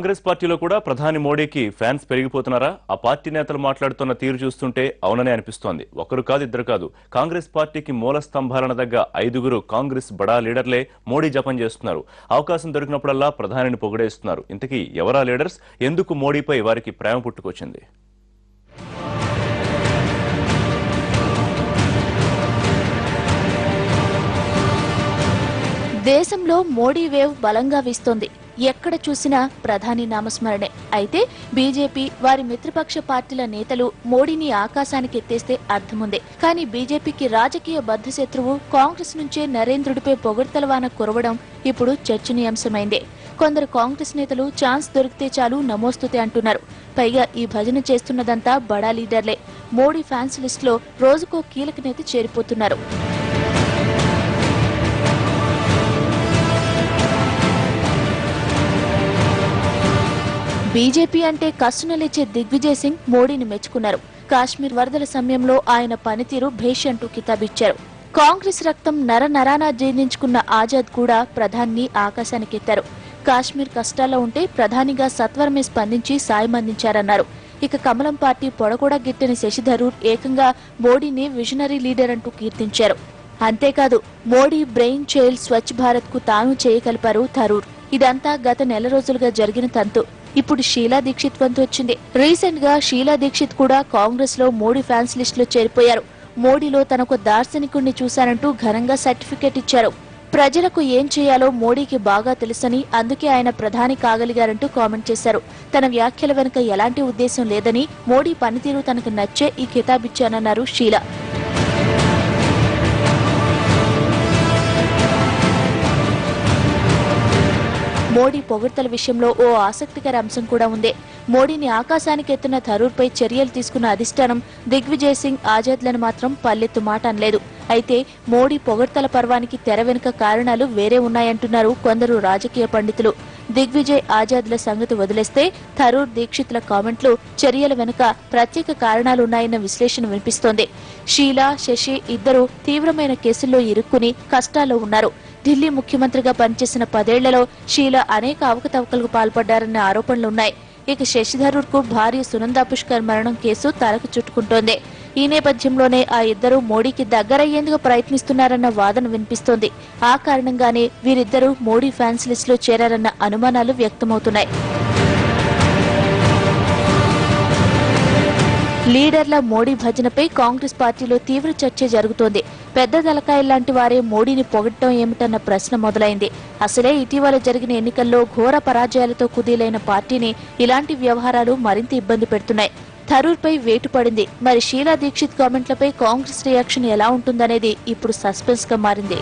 కాంగ్రెస్ పార్టీలో కూడా ప్రధాని మోడీకి ఫ్యాన్స్ పెరిగిపోతున్నారా? ఆ పార్టీ నేతలు మాట్లాడుతున్న తీరు చూస్తుంటే అవుననే అనిపిస్తోంది. ఒకరు కాదు ఇద్దరు కాదు, కాంగ్రెస్ పార్టీకి మూల స్తంభాలన దగ్గ 5గురు కాంగ్రెస్ బడా లీడర్లే మోడీ జపం చేస్తున్నారు. అవకాశం దొరికినప్పుడల్లా ప్రధానిని పొగిడేస్తున్నారు. ఇంతకీ ఎవరా లీడర్స్? ఎందుకు మోడీపై వారికి ప్రేమ పుట్టుకొచ్చింది? దేశంలో మోడీ వేవ్ బలంగా వీస్తోంది. ఎక్కడ చూసినా ప్రధాని నామస్మరణే. అయితే బీజేపీ, వారి మిత్రపక్ష పార్టీల నేతలు మోడీని ఆకాశానికి ఎత్తేస్తే అర్థముంది. కానీ బీజేపీకి రాజకీయ బద్ధశత్రువు కాంగ్రెస్ నుంచే నరేంద్రుడిపై పొగడ్తల వాన కురవడం ఇప్పుడు చర్చనీయాంశమైందే. కొందరు కాంగ్రెస్ నేతలు ఛాన్స్ దొరికితే చాలు నమోస్తుతే అంటున్నారు. పైగా ఈ భజన చేస్తున్నదంతా బడా లీడర్లే. మోడీ ఫ్యాన్స్ లిస్టులో రోజుకో కీలక నేత చేరిపోతున్నారు. బీజేపీ అంటే కష్టనలిచ్చే దిగ్విజయ్ సింగ్ మోడీని మెచ్చుకున్నారు. కాశ్మీర్ వరదల సమయంలో ఆయన పనితీరు భేష్ అంటూ కితాబిచ్చారు. కాంగ్రెస్ రక్తం నరనరానా జీర్ణించుకున్న ఆజాద్ కూడా ప్రధాని ఆకాశానికెత్తారు. కాశ్మీర్ కష్టాల్లో ఉంటే ప్రధానిగా సత్వరమే స్పందించి సాయం అందించారన్నారు. ఇక కమలం పార్టీ పొడగొడా గిట్టని శశి థరూర్ ఏకంగా మోడీని విజనరీ లీడర్ అంటూ కీర్తించారు. అంతేకాదు మోడీ బ్రెయిన్ చైల్డ్ స్వచ్ఛ భారత్ కు తాను చేయగలిపారు థరూర్. ఇదంతా గత నెల రోజులుగా జరిగిన తంతు. ఇప్పుడు షీలా దీక్షిత్ వంతు వచ్చింది. రీసెంట్ గా షీలా దీక్షిత్ కూడా కాంగ్రెస్ లో మోడీ ఫ్యాన్స్ లిస్ట్ లో చేరిపోయారు. మోడీలో తనకు దార్శనికుణ్ణి చూశారంటూ ఘనంగా సర్టిఫికెట్ ఇచ్చారు. ప్రజలకు ఏం చేయాలో మోడీకి బాగా తెలుసని, అందుకే ఆయన ప్రధాని కాగలిగారంటూ కామెంట్ చేశారు. తన వ్యాఖ్యల వెనుక ఎలాంటి ఉద్దేశం లేదని, మోడీ పనితీరు తనకు నచ్చే ఈ కితాబిచ్చానన్నారు షీలా. మోడీ పొగడ్తల విషయంలో ఓ ఆసక్తికర అంశం కూడా ఉంది. మోడీని ఆకాశానికి ఎత్తిన థరూర్పై చర్యలు తీసుకున్న అధిష్టానం దిగ్విజయ్ సింగ్, ఆజాద్లను మాత్రం పల్లెత్తు మాట అనలేదు. అయితే మోడీ పొగడ్తల పర్వానికి తెర వెనుక కారణాలు వేరే ఉన్నాయంటున్నారు కొందరు రాజకీయ పండితులు. దిగ్విజయ్, ఆజాద్ల సంగతి వదిలేస్తే థరూర్, దీక్షిత్ల కామెంట్లు చర్యల వెనుక ప్రత్యేక కారణాలున్నాయన్న విశ్లేషణ వినిపిస్తోంది. షీలా, శశి ఇద్దరు తీవ్రమైన కేసుల్లో ఇరుక్కుని కష్టాల్లో ఉన్నారు. ఢిల్లీ ముఖ్యమంత్రిగా పనిచేసిన 10 ఏళ్లలో షీలా అనేక అవకతవకలకు పాల్పడ్డారన్న ఆరోపణలున్నాయి. ఇక శశి థరూర్ కు భార్య సునందా పుష్కర్ మరణం కేసు తలకు చుట్టుకుంటోంది. ఈ నేపథ్యంలోనే ఆ ఇద్దరు మోడీకి దగ్గరయ్యేందుకు ప్రయత్నిస్తున్నారన్న వాదన వినిపిస్తోంది. ఆ కారణంగానే వీరిద్దరూ మోడీ ఫ్యాన్స్ లిస్ట్ లో చేరారన్న అనుమానాలు వ్యక్తమవుతున్నాయి. లీడర్ల మోడీ భజనపై కాంగ్రెస్ పార్టీలో తీవ్ర చర్చ జరుగుతోంది. పెద్ద తలకాయల్లాంటి వారే మోడీని పొగడటం ఏమిటన్న ప్రశ్న మొదలైంది. అసలే ఇటీవల జరిగిన ఎన్నికల్లో ఘోర పరాజయాలతో కుదేలైన పార్టీని ఇలాంటి వ్యవహారాలు మరింత ఇబ్బంది పెడుతున్నాయి. థరూర్పై వేటు పడింది. మరి షీలా దీక్షిత్ కామెంట్లపై కాంగ్రెస్ రియాక్షన్ ఎలా ఉంటుందనేది ఇప్పుడు సస్పెన్స్ గా మారింది.